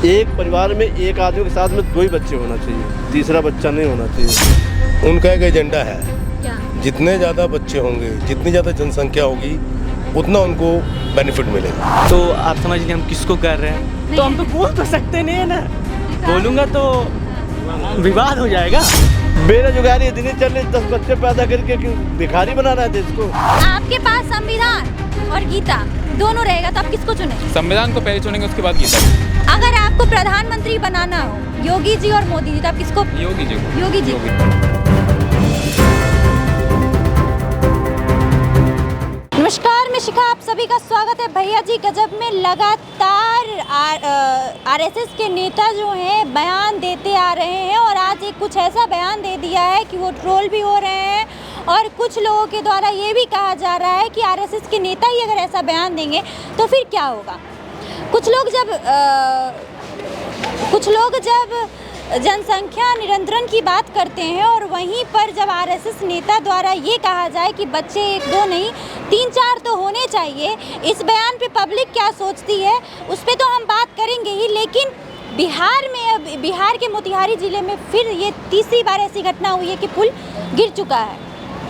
एक परिवार में एक आदमी के साथ में 2 ही बच्चे होना चाहिए, तीसरा बच्चा नहीं होना चाहिए। उनका एक एजेंडा है, क्या? जितने ज़्यादा बच्चे होंगे, जितनी ज़्यादा जनसंख्या होगी, उतना उनको बेनिफिट मिलेगा। तो आप समझ लीजिए हम किसको कर रहे हैं, तो हम तो बोल तो सकते नहीं है ना, बोलूँगा तो विवाद हो जाएगा। बेरोजगारी इतनी चल रही, 10 बच्चे पैदा करके भिखारी बनाना है देश को। आपके पास संविधान और गीता दोनों रहेगा तो आप किसको चुनेंगे? संविधान को पहले चुनेंगे, उसके बाद गीता। अगर आपको प्रधानमंत्री बनाना हो, योगी जी और मोदी जी, तो आप किसको? योगी जी को। योगी जी। नमस्कार, मैं शिखा, आप सभी का स्वागत है। भैया जी गजब में लगातार आरएसएस के नेता जो हैं बयान देते आ रहे हैं और आज एक कुछ ऐसा बयान दे दिया है कि वो ट्रोल भी हो रहे हैं और कुछ लोगों के द्वारा ये भी कहा जा रहा है कि आरएसएस के नेता ही अगर ऐसा बयान देंगे तो फिर क्या होगा। कुछ लोग जब जनसंख्या नियंत्रण की बात करते हैं और वहीं पर जब आरएसएस नेता द्वारा ये कहा जाए कि बच्चे 1-2 नहीं 3-4 तो होने चाहिए, इस बयान पे पब्लिक क्या सोचती है उस पर तो हम बात करेंगे ही। लेकिन बिहार के मोतिहारी ज़िले में फिर ये तीसरी बार ऐसी घटना हुई है कि पुल गिर चुका है,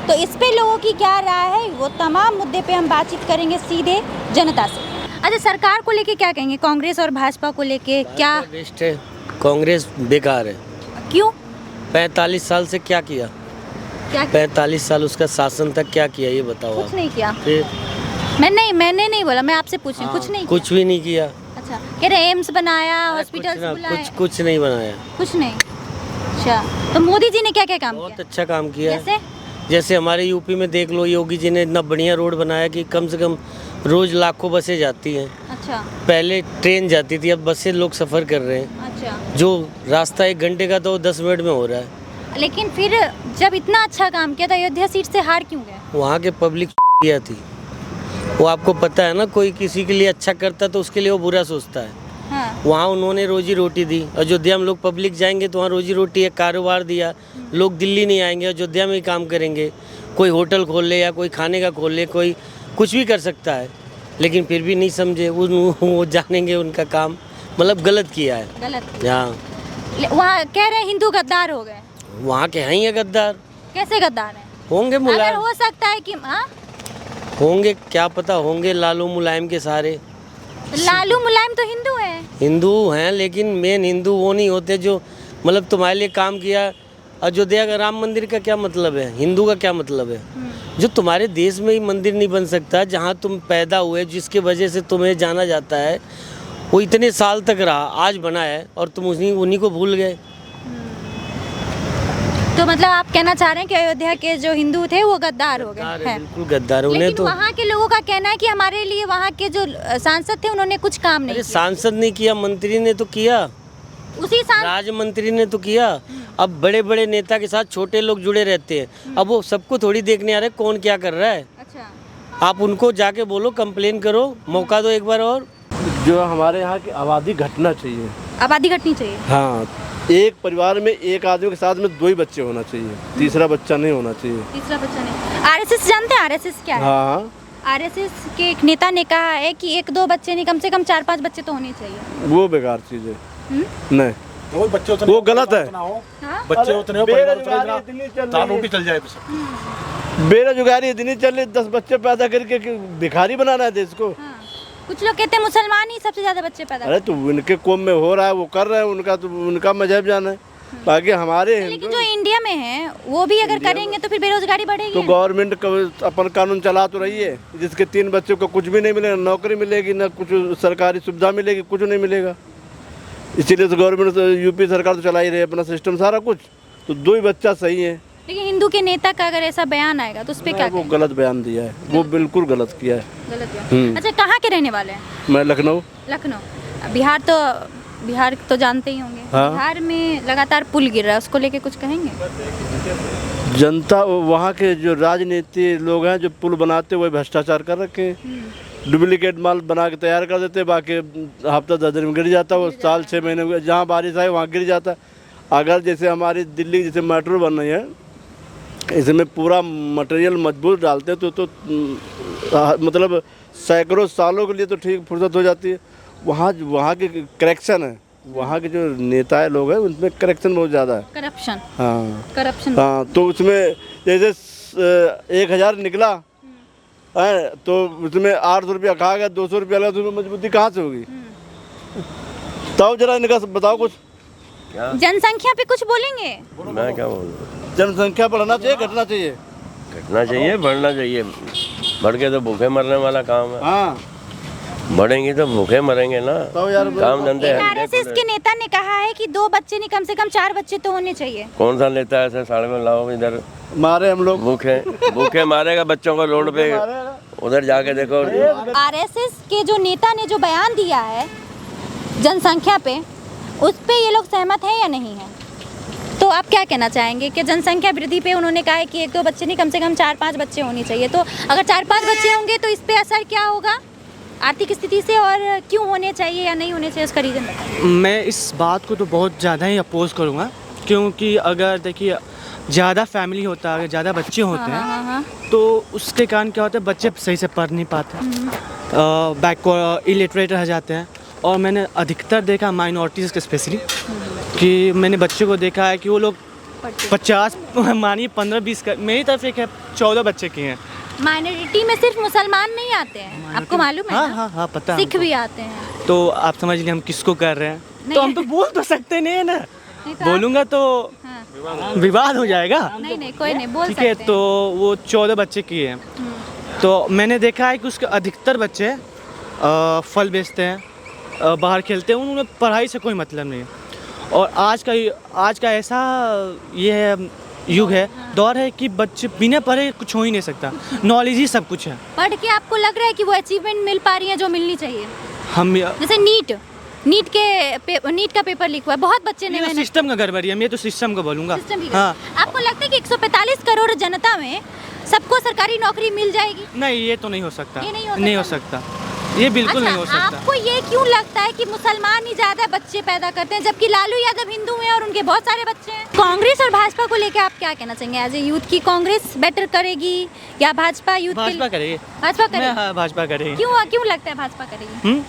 तो इस पे लोगों की क्या राय है, वो तमाम मुद्दे पे हम बातचीत करेंगे सीधे जनता से। अच्छा, सरकार को लेके क्या कहेंगे, कांग्रेस और भाजपा को लेके क्या? बेस्ट है, कांग्रेस बेकार है। क्यों? 45 साल से क्या किया? 45 साल उसका शासन तक क्या किया, ये बताओ कुछ आप। नहीं किया। फिर मैंने नहीं बोला, मैं आपसे पूछ रही हूँ। कुछ नहीं कुछ किया? भी नहीं किया। अच्छा, कह रहे एम्स बनाया, हॉस्पिटल बुलाया, कुछ नहीं बनाया। कुछ नहीं। अच्छा, तो मोदी जी ने क्या क्या काम बहुत किया? अच्छा काम किया। जैसे हमारे यूपी में देख लो, योगी जी ने इतना बढ़िया रोड बनाया कि कम से कम रोज लाखों बसें जाती हैं। अच्छा पहले ट्रेन जाती थी, अब बसें लोग सफ़र कर रहे हैं। अच्छा, जो रास्ता 1 घंटे का तो 10 मिनट में हो रहा है। लेकिन फिर जब इतना अच्छा काम किया तो अयोध्या सीट से हार क्यों गए? वहाँ के पब्लिक किया थी, वो आपको पता है ना, कोई किसी के लिए अच्छा करता तो उसके लिए वो बुरा सोचता है। हाँ। वहाँ उन्होंने रोजी रोटी दी। अयोध्या में लोग पब्लिक जाएंगे तो वहाँ रोजी रोटी है, कारोबार दिया। लोग दिल्ली नहीं आएंगे, अयोध्या में ही काम करेंगे। कोई होटल खोल ले या कोई खाने का खोल ले, कोई कुछ भी कर सकता है, लेकिन फिर भी नहीं समझे। वो जानेंगे उनका काम मतलब गलत किया है। गलत। हाँ, वहाँ कह रहे हैं हिंदू गद्दार हो गए। वहाँ के हैं ही गद्दार। कैसे गद्दार हैं? होंगे अगर मुलायम, हो सकता है कि हाँ होंगे, क्या पता, होंगे लालू मुलायम के सारे। लालू मुलायम तो हिंदू है। हिंदू हैं, लेकिन मेन हिंदू वो नहीं होते जो मतलब तुम्हारे लिए काम किया। अयोध्या का राम मंदिर का क्या मतलब है, हिंदू का क्या मतलब है? जो तुम्हारे देश में ही मंदिर नहीं बन सकता, जहाँ तुम पैदा हुए, जिसके वजह से तुम्हें जाना जाता है, वो इतने साल तक रहा, आज बना है और तुम उन्हीं को भूल गए। तो मतलब आप कहना चाह रहे हैं कि अयोध्या के जो हिंदू थे वो गद्दार हो गए हैं? बिल्कुल गद्दार। उन्हें लेकिन तो वहाँ के लोगों का कहना है कि हमारे लिए वहाँ के जो सांसद थे उन्होंने कुछ काम नहीं अरे किया। सांसद नहीं किया, मंत्री ने तो किया, उसी राज्य मंत्री ने तो किया। अब बड़े बड़े नेता के साथ छोटे लोग जुड़े रहते हैं, अब वो सबको थोड़ी देखने आ रहे कौन क्या कर रहा है। अच्छा, आप उनको जाके बोलो, कंप्लेन करो, मौका दो एक बार और। जो हमारे यहाँ की आबादी घटना चाहिए। आबादी घटनी चाहिए। हाँ, एक परिवार में एक आदमी के साथ में 2 ही बच्चे होना चाहिए, तीसरा बच्चा नहीं होना चाहिए। तीसरा बच्चा नहीं। आरएसएस जानते हैं आरएसएस क्या है? हाँ, आरएसएस के एक नेता ने कहा है कि 1-2 बच्चे नहीं, कम से कम 4-5 बच्चे तो होने चाहिए। वो बेकार चीज़ है। नहीं, वो बच्चे वो गलत है। हाँ? बच्चे उतने हो, बेरोजगारी इतनी चल रही रोटी है, चल जाए तो सब। बेरोजगारी इतनी चल रही, 10 बच्चे पैदा करके भिखारी बनाना है देश को। हाँ। कुछ लोग कहते हैं मुसलमान ही सबसे ज्यादा बच्चे पैदा अरे तो उनके कौम में हो रहा है, वो कर रहे हैं, उनका तो उनका मजहब जाना है। बाकी हमारे लेकिन जो इंडिया में है वो भी अगर करेंगे तो फिर बेरोजगारी बढ़ेगी। तो गवर्नमेंट अपन कानून चला तो रही है, जिसके 3 बच्चों को कुछ भी नहीं मिलेगा, नौकरी मिलेगी ना कुछ सरकारी सुविधा मिलेगी, कुछ नहीं मिलेगा। इसीलिए तो गवर्नमेंट यूपी सरकार तो चला ही रही है अपना सिस्टम सारा कुछ, तो 2 ही बच्चा सही है। लेकिन हिंदू के नेता का अगर ऐसा बयान आएगा तो उस पर क्या वो कहेंगे? गलत बयान दिया है, वो बिल्कुल गलत किया है। गलत बयान। अच्छा, कहाँ के रहने वाले हैं? मैं लखनऊ। लखनऊ। बिहार तो जानते ही होंगे। हाँ। बिहार में लगातार पुल गिर रहा है, उसको लेके कुछ कहेंगे? जनता वहाँ के जो राजनीति लोग हैं जो पुल बनाते वही भ्रष्टाचार कर रखे हैं, डुप्लीकेट माल बना के तैयार कर देते, बाकी हफ्ता 10 दिन में गिर जाता है, वो साल 6 महीने में जहाँ बारिश आए वहाँ गिर जाता है। अगर जैसे हमारी दिल्ली जैसे मेट्रो बन रही है, इसमें पूरा मटेरियल मजबूत डालते हैं तो मतलब सैकड़ों सालों के लिए तो ठीक फुर्सत हो जाती है। वहाँ की करेक्शन है, वहाँ के जो नेता लोग हैं उनमें करप्शन बहुत ज़्यादा है। करप्शन हाँ करप्शन हाँ, तो उसमें जैसे 1000 निकला है तो उसमें 800 रुपया खा गया, 200 रुपया लगा, तो उसमें मजबूती कहाँ से होगी? तो जरा इनका बताओ कुछ। जनसंख्या पे कुछ बोलेंगे? मैं क्या बोलूँ, जनसंख्या बढ़ना चाहिए घटना चाहिए? घटना चाहिए, बढ़ना चाहिए। बढ़ के तो भूखे मरने वाला काम है। हाँ बढ़ेंगे तो भूखे मरेंगे ना। तो यार काम धंधे है। आरएसएस के नेता ने कहा है कि 2 बच्चे नहीं कम से कम 4 बच्चे तो होने चाहिए। कौन सा लेता है ऐसे? साढ़े में लाओ इधर, मारे हम लोग भूखे भूखे मारेगा बच्चों को रोड पे, उधर जाके देखो। आरएसएस के जो नेता ने जो बयान दिया है जनसंख्या पे, उस पे ये लोग सहमत हैं या नहीं है? तो आप क्या कहना चाहेंगे कि जनसंख्या वृद्धि पे उन्होंने कहा है कि 1-2 बच्चे नहीं कम से कम 4-5 बच्चे होने चाहिए, तो अगर 4-5 बच्चे होंगे तो इस पे असर क्या होगा आर्थिक स्थिति से, और क्यों होने चाहिए या नहीं होने चाहिए उसका रीज़न बताइए। मैं इस बात को तो बहुत ज़्यादा ही अपोज करूँगा, क्योंकि अगर देखिए ज़्यादा फैमिली होता है, अगर ज़्यादा बच्चे होते हैं तो उसके कारण क्या होता है, बच्चे सही से पढ़ नहीं पाते, बैकवर्ड इलिटरेट रह जाते हैं। और मैंने अधिकतर देखा माइनॉरिटीज़ के स्पेशली कि मैंने बच्चों को देखा है कि वो लोग 50 मानिए 15-20 का, मेरी तरफ एक है 14 बच्चे किए हैं। माइनॉरिटी में सिर्फ मुसलमान नहीं आते हैं, आपको मालूम है ना? हाँ पता है सिख हमको। भी आते हैं। तो आप समझ लीजिए हम किसको कर रहे हैं, तो हम तो बोल तो सकते नहीं है ना, नहीं तो बोलूँगा तो हाँ। विवाद हो जाएगा। नहीं कोई नहीं बोल ठीक सकते है, हैं। तो वो 14 बच्चे किए हैं, तो मैंने देखा है कि उसके अधिकतर बच्चे फल बेचते हैं, बाहर खेलते हैं, उन्हें पढ़ाई से कोई मतलब नहीं है। और आज का ऐसा ये है युग है, दौर है कि बच्चे बिना पढ़े कुछ हो ही नहीं सकता, नॉलेज ही सब कुछ है। पढ़ के आपको लग रहा है कि वो अचीवमेंट मिल पा रही है जो मिलनी चाहिए? हम जैसे नीट का पेपर लीक हुआ है, बहुत बच्चे ने मेहनत सिस्टम का गड़बड़ी है, मैं तो सिस्टम को बोलूँगा। सिस्टम भी हाँ आपको लगता है कि 145 करोड़ जनता में सबको सरकारी नौकरी मिल जाएगी? नहीं, ये तो नहीं हो सकता, ये नहीं हो सकता, ये बिल्कुल नहीं हो सकता। आपको ये क्यों लगता है कि मुसलमान ही ज्यादा बच्चे पैदा करते हैं, जबकि लालू यादव हिंदू हैं और उनके बहुत सारे बच्चे हैं? कांग्रेस और भाजपा को लेकर आप क्या कहना चाहेंगे एज ए यूथ, की कांग्रेस बेटर करेगी या भाजपा यूथ के भाजपा लिए? करेगी। भाजपा करेगी। हाँ, भाजपा करेगी। क्यों लगता है भाजपा करेगी?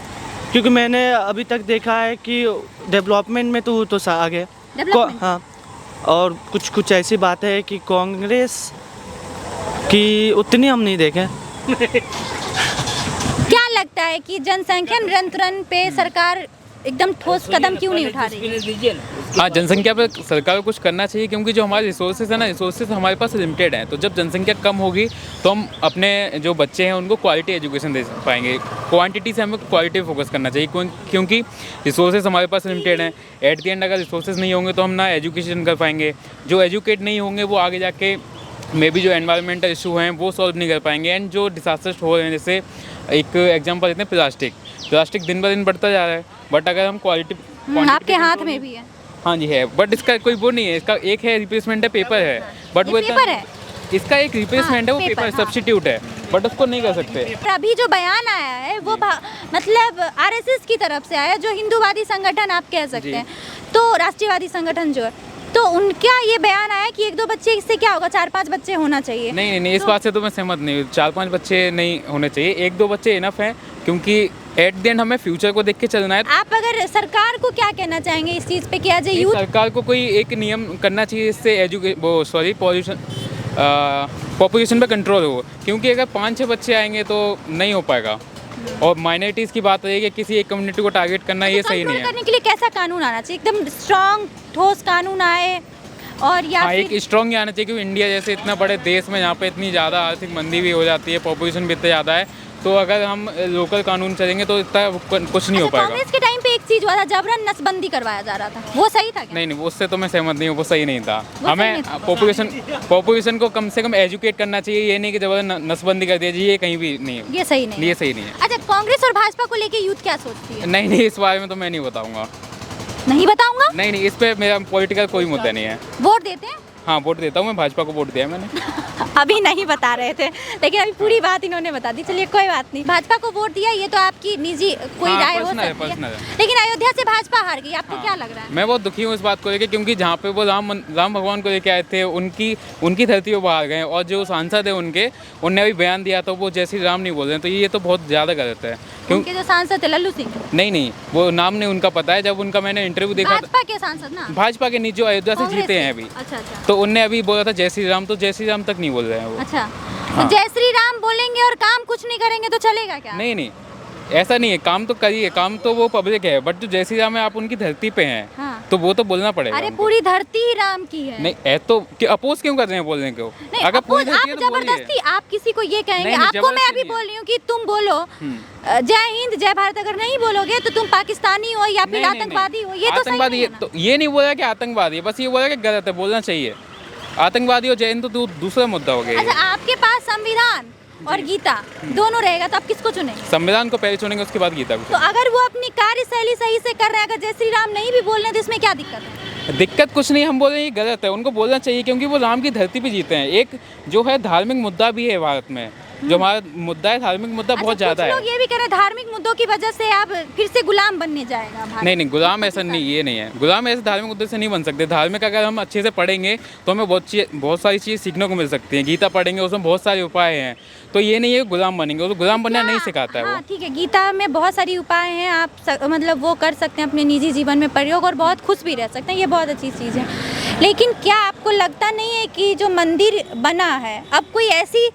क्योंकि मैंने अभी तक देखा है कि डेवलपमेंट में तो आगे। डेवलपमेंट? हाँ, और कुछ ऐसी बात है कि कांग्रेस की उतनी हम नहीं देखें। क्या लगता है कि जनसंख्या नियंत्रण पे सरकार एकदम ठोस कदम क्यों नहीं उठा रही? हाँ, जनसंख्या पर सरकार को कुछ करना चाहिए, क्योंकि जो हमारे रिसोर्सेज है ना, रिसोर्सेज हमारे पास लिमिटेड हैं। तो जब जनसंख्या कम होगी तो हम अपने जो बच्चे हैं उनको क्वालिटी एजुकेशन दे पाएंगे। क्वांटिटी से हमें क्वालिटी पे फोकस करना चाहिए, क्योंकि रिसोर्सेज हमारे पास लिमिटेड हैं। एट द एंड अगर रिसोर्सेज नहीं होंगे तो हम ना एजुकेशन कर पाएंगे, जो एजुकेट नहीं होंगे वो आगे जाके मे बी जो एनवायरमेंटल इशू हैं वो सॉल्व नहीं कर पाएंगे। एंड जो डिजास्टर्स हो रहे हैं, जैसे एक एग्जांपल देते हैं, प्लास्टिक दिन ब दिन बढ़ता जा रहा है, बट अगर हम क्वालिटी आपके हाथ में भी है। हाँ जी है, बट इसका कोई वो नहीं है। इसका एक है रिप्लेसमेंट है, पेपर है, बट वो पेपर है, इसका एक रिप्लेसमेंट है, वो पेपर सब्स्टिट्यूट है, बट उसको नहीं कर सकते। अभी जो बयान आया है वो मतलब आरएसएस की तरफ से आया, जो हिंदूवादी संगठन आप कह सकते हैं, तो राष्ट्रीयवादी संगठन जो है, तो उनका ये बयान आया कि 1-2 बच्चे, इससे क्या होगा, 4-5 बच्चे होना चाहिए। नहीं, इस बात से तो मैं सहमत नहीं हूँ। 4-5 बच्चे नहीं होने चाहिए, 1-2 बच्चे इनफ है, क्योंकि एट द एंड हमें फ्यूचर को देख के चलना है। आप अगर सरकार को क्या कहना चाहेंगे इस चीज़ पे कि एज ए यूथ? सरकार को कोई एक नियम करना चाहिए, इससे पॉपुलेशन पे कंट्रोल हो, क्योंकि अगर 5-6 बच्चे आएंगे तो नहीं हो पाएगा। और माइनॉरिटीज़ की बात रही है कि किसी एक कम्युनिटी को टारगेट करना, ये सही नहीं है। करने के लिए कैसा कानून आना चाहिए? एकदम स्ट्रॉन्ग ठोस कानून आए, और या हाँ, फिर एक स्ट्रॉन्ग आना चाहिए, क्योंकि इंडिया जैसे इतना बड़े देश में यहाँ पे इतनी ज़्यादा आर्थिक मंदी भी हो जाती है, पॉपुलेशन भी इतना ज़्यादा है, तो अगर हम लोकल कानून चलेंगे तो इतना कुछ नहीं हो पाएगा। कांग्रेस के टाइम पे एक चीज हुआ था, जबरन नसबंदी करवाया जा रहा था, वो सही था क्या? नहीं, उससे तो मैं सहमत नहीं हूँ, वो सही नहीं था। वो हमें सही नहीं था। पॉपुलेशन को कम से कम एजुकेट करना चाहिए, ये नहीं कि जबरदस्त नसबंदी कर दिया जी, ये कहीं भी नहीं है, ये सही नहीं ये है। सही नहीं है। अच्छा, कांग्रेस और भाजपा को लेके यूथ क्या सोचती है? नहीं, इस बारे में तो मैं नहीं बताऊंगा। नहीं बताऊंगा। नहीं, इस पे मेरा पॉलिटिकल कोई मुद्दा नहीं है। वोट देते हैं? हाँ वोट देता हूँ मैं, भाजपा को वोट दिया है मैंने। अभी नहीं बता रहे थे, लेकिन अभी पूरी बात इन्होंने बता दी। चलिए कोई बात नहीं, भाजपा को वोट दिया, ये तो आपकी निजी कोई हाँ, राय हो पर्सनल है, सकती पर्सनल है, है। लेकिन अयोध्या से भाजपा हार गई, आपको क्या लग रहा है? मैं बहुत दुखी हूँ इस बात को लेकर, क्योंकि जहाँ पे वो राम भगवान को लेके आए थे, उनकी धरती पर बाहर गए, और जो सांसद है उनने अभी बयान दिया तो वो जय श्री राम नहीं बोल रहे हैं, तो ये तो बहुत ज़्यादा गलत है। उनके जो सांसद थे लल्लू सिंह, नहीं वो नाम नहीं उनका पता है। जब उनका मैंने इंटरव्यू देखा था, भाजपा के सांसद ना, भाजपा के नीचे जो अयोध्या से कांग्रेस जीते हैं से? अभी, अच्छा, तो उनने अभी बोला था जय श्री राम, तो जय श्री राम तक नहीं बोल रहे हैं वो। अच्छा। तो जय श्री राम बोलेंगे और काम कुछ नहीं करेंगे तो चलेगा क्या? नहीं ऐसा नहीं है, काम तो करिए, काम तो वो पब्लिक है, बट जो जय श्री राम है आप उनकी धरती पे हैं, हाँ। तो वो तो बोलना पड़ेगा अरे उनको। पूरी धरती ही राम की है। नहीं तो अपोज क्यों कर रहे हैं बोलने को? नहीं, अगर पूरी अपोज आप धरती है तो बोलिए। जबरदस्ती आप किसी को ये कहेंगे, नहीं, आपको मैं जबरदस्ती अभी नहीं बोल रही हूँ कि तुम बोलो जय हिंद जय भारत, अगर नहीं बोलोगे तो तुम पाकिस्तानी हो या फिर नहीं, आतंकवादी हो, ये तो सही आतंकवादी नहीं है ना? तो ये नहीं बोला कि आतंकवादी है, बस ये बोला कि गलत है, बोलना चाहिए। आतंकवादी और जय हिंद तो दूसरा मुद्दा हो गया अच्छा, ये। आपके पास संविधान और गीता दोनों रहेगा तो आप किसको चुनेंगे? संविधान को पहले चुनेंगे, उसके बाद गीता को। तो अगर वो अपनी कार्यशैली सही से कर रहे हैं, अगर जय श्री राम नहीं भी बोल रहे हैं तो इसमें क्या दिक्कत है? दिक्कत कुछ नहीं, हम बोल रहे हैं ये गलत है, उनको बोलना चाहिए, क्योंकि वो राम की धरती पे जीते हैं। एक जो है धार्मिक मुद्दा भी है भारत में, जो हमारा मुद्दा है धार्मिक मुद्दा बहुत ज़्यादा कुछ है। लोग ये भी कह रहे हैं धार्मिक मुद्दों की वजह से आप फिर से गुलाम बनने जाएगा भारत। नहीं गुलाम ऐसा नहीं, ये नहीं है, गुलाम ऐसे धार्मिक मुद्दे से नहीं बन सकते। धार्मिक अगर हम अच्छे से पढ़ेंगे तो हमें बहुत सारी चीज़ सीखने को मिल सकती है। गीता पढ़ेंगे उसमें बहुत सारे उपाय हैं, तो ये नहीं है गुलाम बनेंगे, वो गुलाम बनना नहीं सिखाता है हाँ वो। ठीक है, गीता में बहुत सारी उपाय हैं, आप मतलब वो कर सकते हैं अपने निजी जीवन में प्रयोग और बहुत खुश भी रह सकते हैं, ये बहुत अच्छी चीज़ है। लेकिन क्या आपको लगता नहीं है कि जो मंदिर बना है, अब कोई ऐसी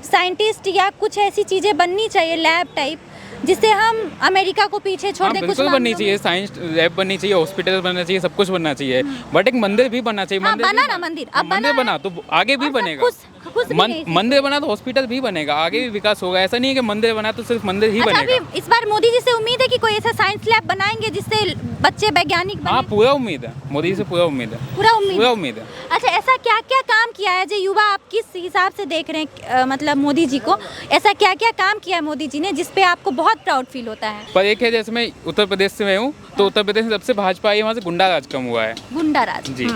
साइंटिस्ट या कुछ ऐसी चीज़ें बननी चाहिए लैब टाइप, जिससे हम अमेरिका को पीछे छोड़ हाँ, दें? कुछ बिल्कुल बननी मामलों चाहिए, साइंस लैब बननी चाहिए, हॉस्पिटल बनना चाहिए, सब कुछ बनना चाहिए, बट एक मंदिर भी बनना चाहिए। हाँ, मंदिर बना भी ना मंदिर, अब मंदिर बना बना तो आगे भी और सब बनेगा। खुश भी नहीं थे। मंदिर बना तो हॉस्पिटल भी बनेगा, आगे भी विकास होगा। ऐसा नहीं है कि मंदिर बना तो सिर्फ मंदिर ही अच्छा, बनेगा। अभी इस बार मोदी जी से उम्मीद है कि कोई ऐसा साइंस लैब बनाएंगे जिससे बच्चे वैज्ञानिक हाँ बने? पूरा उम्मीद है, मोदी से पूरा उम्मीद है, पूरा उम्मीद पूरा है? उम्मीद है। अच्छा, ऐसा क्या क्या काम किया है जो युवा आप किस हिसाब से देख रहे हैं, मतलब मोदी जी को ऐसा क्या क्या काम किया है मोदी जी ने जिस पे आपको बहुत प्राउड फील होता है? पर एक है, जैसे मैं उत्तर प्रदेश से मैं हूँ, तो उत्तर प्रदेश में सबसे भाजपा आई है, वहाँ से गुंडा राज कम हुआ है गुंडा राज। जी।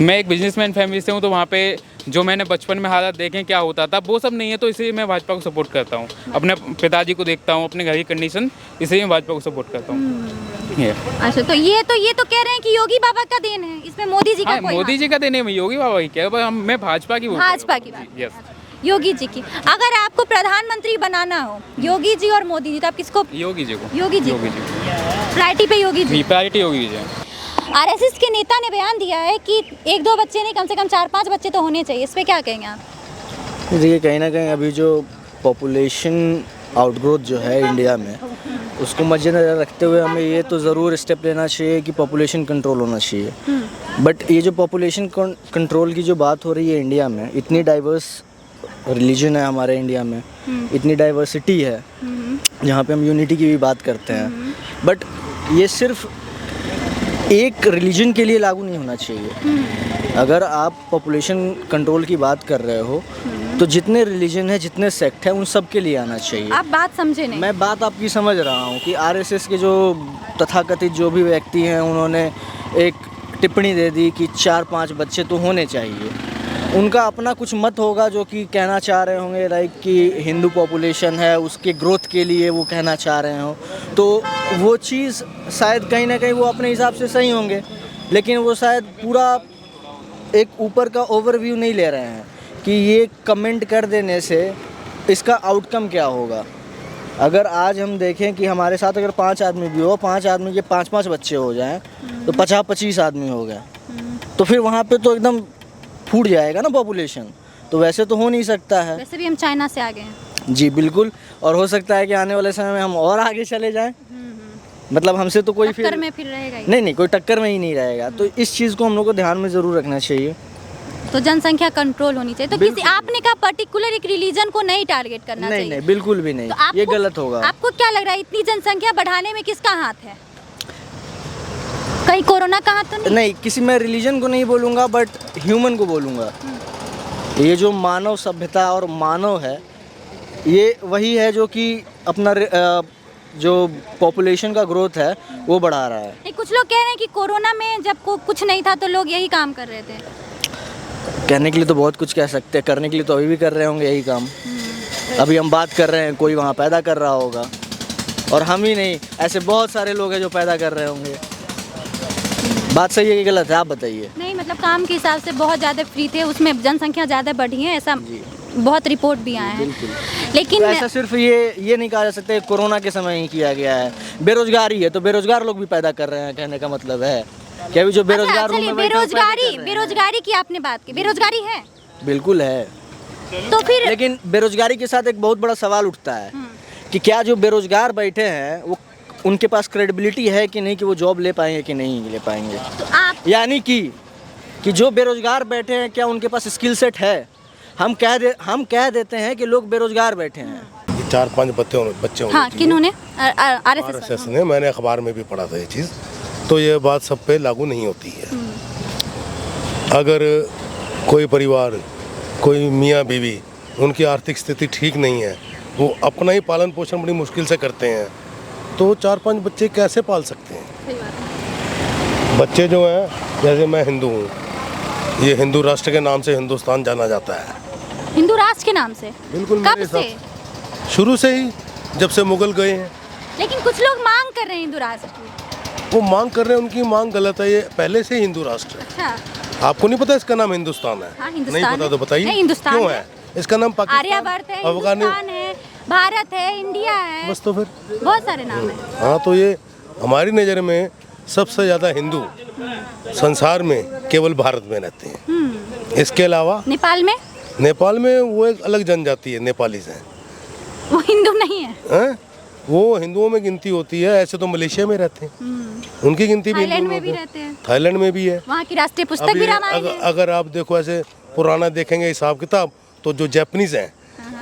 मैं एक बिजनेसमैन फैमिली से हूँ, तो वहाँ पे जो मैंने बचपन में हालात देखे क्या होता था, वो सब नहीं है, तो इसलिए मैं भाजपा को सपोर्ट करता हूँ। अपने पिताजी को देखता हूँ, अपने घर की कंडीशन, इसलिए मैं भाजपा को सपोर्ट करता हूँ। ये अच्छा, तो ये तो कह रहे हैं कि योगी बाबा का देन है, इसमें मोदी जी का हाँ, कोई मोदी हाथ जी का देने में योगी बाबा की क्या है, पर मैं भाजपा की भाजपा की बात। यस, योगी जी की। अगर आपको प्रधानमंत्री बनाना हो, योगी जी और मोदी जी, तो आप किसको? योगी जी को। योगी जी। योगी जी प्रायोरिटी पे योगी जी। प्रायोरिटी योगी जी। आरएसएस के नेता ने बयान दिया है कि 1-2 बच्चे नहीं, कम से कम 4-5 बच्चे तो होने चाहिए, इस पे क्या कहेंगे आप? देखिए, कहीं ना कहीं अभी जो पॉपुलेशन आउटग्रोथ जो है इंडिया में, उसको मद्देनज़र रखते हुए हमें ये तो ज़रूर स्टेप लेना चाहिए कि पॉपुलेशन कंट्रोल होना चाहिए। बट ये जो पॉपुलेशन कंट्रोल की जो बात हो रही है इंडिया में, इतनी डाइवर्स रिलीजन है हमारे इंडिया में, इतनी डाइवर्सिटी है जहाँ पे हम यूनिटी की भी बात करते हैं, बट ये सिर्फ एक रिलीजन के लिए लागू नहीं होना चाहिए। अगर आप पॉपुलेशन कंट्रोल की बात कर रहे हो तो जितने रिलीजन है, जितने सेक्ट है, उन सब के लिए आना चाहिए। आप बात समझे नहीं। मैं बात आपकी समझ रहा हूँ कि आरएसएस के जो तथाकथित जो भी व्यक्ति हैं, उन्होंने एक टिप्पणी दे दी कि 4-5 बच्चे तो होने चाहिए। उनका अपना कुछ मत होगा जो कि कहना चाह रहे होंगे, लाइक कि हिंदू पॉपुलेशन है उसके ग्रोथ के लिए वो कहना चाह रहे हो, तो वो चीज़ शायद कहीं ना कहीं वो अपने हिसाब से सही होंगे, लेकिन वो शायद पूरा एक ऊपर का ओवरव्यू नहीं ले रहे हैं कि ये कमेंट कर देने से इसका आउटकम क्या होगा। अगर आज हम देखें कि हमारे साथ अगर 5 आदमी भी हो, 5 आदमी के 5-5 बच्चे हो जाएं, तो 50-25 आदमी हो गए, तो फिर वहाँ पे तो एकदम फूट जाएगा ना पॉपुलेशन, तो वैसे तो हो नहीं सकता है। वैसे भी हम चाइना से आगे हैं। जी बिल्कुल, और हो सकता है कि आने वाले समय में हम और आगे चले जाएं, मतलब हमसे तो कोई टक्कर में फिर रहेगा ही। नहीं, कोई टक्कर में ही नहीं रहेगा। तो इस चीज़ को हम लोग को ध्यान में ज़रूर रखना चाहिए। तो जनसंख्या कंट्रोल होनी चाहिए। तो किसी आपने कहा पर्टिकुलर एक रिलीजन को नहीं टारगेट करना चाहिए। नहीं, बिल्कुल भी नहीं, तो ये गलत होगा। आपको क्या लग रहा है इतनी जनसंख्या बढ़ाने में किसका हाथ है? कहीं कोरोना का हाथ तो नहीं? किसी मैं रिलीजन को नहीं बोलूँगा, बट ह्यूमन को बोलूँगा। ये जो मानव सभ्यता और मानव है, ये वही है जो कि अपना जो पॉपुलेशन का ग्रोथ है वो बढ़ा रहा है। कुछ लोग कह रहे हैं कि कोरोना में जब कुछ नहीं था तो लोग यही काम कर रहे थे। कहने के लिए तो बहुत कुछ कह सकते हैं, करने के लिए तो अभी भी कर रहे होंगे यही काम। अभी हम बात कर रहे हैं, कोई वहाँ पैदा कर रहा होगा, और हम ही नहीं, ऐसे बहुत सारे लोग हैं जो पैदा कर रहे होंगे। बात सही है कि गलत है, आप बताइए। नहीं मतलब काम के हिसाब से बहुत ज़्यादा फ्री थे, उसमें जनसंख्या ज़्यादा बढ़ी है, ऐसा बहुत रिपोर्ट भी आए हैं। लेकिन तो ऐसा सिर्फ ये नहीं कहा जा सकता कि कोरोना के समय ही किया गया है। बेरोजगारी है तो बेरोजगार लोग भी पैदा कर रहे हैं, कहने का मतलब है कि अभी जो बेरोजगार अच्छा, चलिए, बेरोजगारी की आपने बात की, बेरोजगारी है, बिल्कुल है। तो फिर लेकिन बेरोजगारी के साथ एक बहुत बड़ा सवाल उठता है कि क्या जो बेरोजगार बैठे हैं वो उनके पास क्रेडिबिलिटी है कि नहीं, कि वो जॉब ले पाएंगे कि नहीं ले पाएंगे। तो आप यानी कि जो बेरोजगार बैठे हैं क्या उनके पास स्किल सेट है। हम कह देते हैं कि लोग बेरोजगार बैठे हैं। 4-5 बच्चे होने हाँ, किन्होंने RSS ने, मैंने अखबार में भी पढ़ा था ये चीज़। तो ये बात सब पे लागू नहीं होती है। अगर कोई परिवार, कोई मियाँ बीवी, उनकी आर्थिक स्थिति ठीक नहीं है, वो अपना ही पालन पोषण बड़ी मुश्किल से करते हैं, तो 4-5 बच्चे कैसे पाल सकते हैं। बच्चे जो हैं, जैसे मैं हिंदू हूँ, ये हिंदू राष्ट्र के नाम से हिंदुस्तान जाना जाता है। हिंदू राष्ट्र के नाम से? बिल्कुल, कब मेरे से? शुरू से ही, जब से मुगल गए हैं। लेकिन कुछ लोग मांग कर रहे हैं हिंदू राष्ट्र की। वो मांग कर रहे हैं, उनकी मांग गलत है। ये पहले से हिंदू राष्ट्र है। अच्छा, आपको नहीं पता इसका नाम हिंदुस्तान है? हाँ, हिंदुस्तान नहीं पता तो बताइए। नहीं, हिंदुस्तान क्यों है। है इसका नाम? पाकिस्तान, आर्यावर्त है, अफगानिस्तान, हिंदुस्तान है, भारत है, इंडिया है, बस तो फिर बहुत सारे नाम है। हाँ, तो ये हमारी नज़र में सबसे ज़्यादा हिंदू संसार में केवल भारत में रहते हैं। इसके अलावा नेपाल में वो एक अलग जनजाति है, नेपालीज हैं। वो हिंदू नहीं है। हैं? वो हिंदुओं में गिनती होती है। ऐसे तो मलेशिया में रहते हैं, उनकी गिनती भी थाईलैंड हिंदुओं में भी रहते हैं। थाईलैंड में भी है। वहाँ की राष्ट्रीय पुस्तक भी रामायण है। अगर आप देखो ऐसे पुराना देखेंगे हिसाब किताब, तो जो जापानीज हैं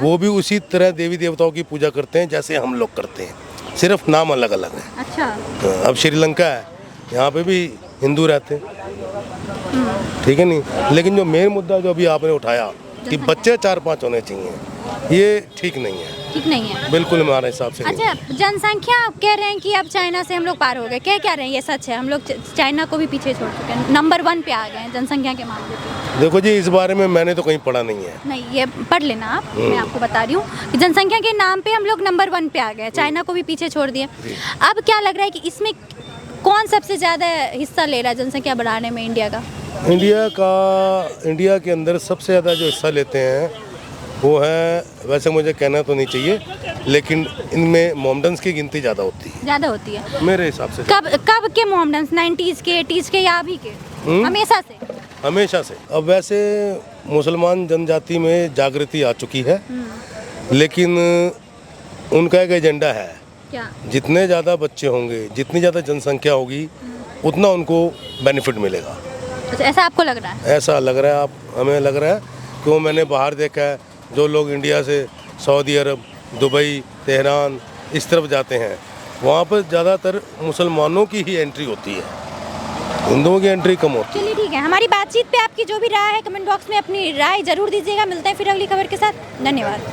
वो भी उसी तरह देवी देवताओं की पूजा करते हैं जैसे हम लोग करते हैं, सिर्फ नाम अलग अलग है। अच्छा, अब श्रीलंका है, यहाँ पे भी हिंदू रहते हैं, ठीक है नहीं। लेकिन जो मेन मुद्दा जो अभी आपने उठाया कि बच्चे 4-5 होने चाहिए, ये ठीक नहीं है। ठीक नहीं है, बिल्कुल हमारे हिसाब से नहीं। अच्छा, जनसंख्या कह रहे हैं कि अब चाइना से हम लोग पार हो गए, क्या रहे हैं, ये सच है? हम लोग चाइना को भी पीछे छोड़ चुके हैं, नंबर 1 पे आ गए हैं जनसंख्या के मामले पे। देखो जी, इस बारे में मैंने तो कहीं पढ़ा नहीं है। नहीं, ये पढ़ लेना आप, मैं आपको बता रही हूँ कि जनसंख्या के नाम पे हम लोग नंबर 1 पे आ गए, चाइना को भी पीछे छोड़ दिए। अब क्या लग रहा है कि इसमें कौन सबसे ज़्यादा हिस्सा ले रहा है जनसंख्या बढ़ाने में इंडिया का? इंडिया के अंदर सबसे ज़्यादा जो हिस्सा लेते हैं वो है, वैसे मुझे कहना तो नहीं चाहिए, लेकिन इनमें मोहम्मडन्स की गिनती ज़्यादा होती है मेरे हिसाब से। कब के मोहम्मडन्स? 90s के, 80s के, या अभी के? हमेशा से। अब वैसे मुसलमान जनजाति में जागृति आ चुकी है, लेकिन उनका एक एजेंडा है। क्या? जितने ज़्यादा बच्चे होंगे, जितनी ज़्यादा जनसंख्या होगी, उतना उनको बेनिफिट मिलेगा। अच्छा, ऐसा आपको लग रहा है? ऐसा लग रहा है, हमें लग रहा है, क्यों मैंने बाहर देखा है, जो लोग इंडिया से सऊदी अरब, दुबई, तेहरान इस तरफ जाते हैं, वहाँ पर ज़्यादातर मुसलमानों की ही एंट्री होती है, हिंदुओं की एंट्री कम होती है। चलिए ठीक है, हमारी बातचीत पे आपकी जो भी राय है कमेंट बॉक्स में अपनी राय जरूर दीजिएगा। मिलते हैं फिर अगली खबर के साथ, धन्यवाद।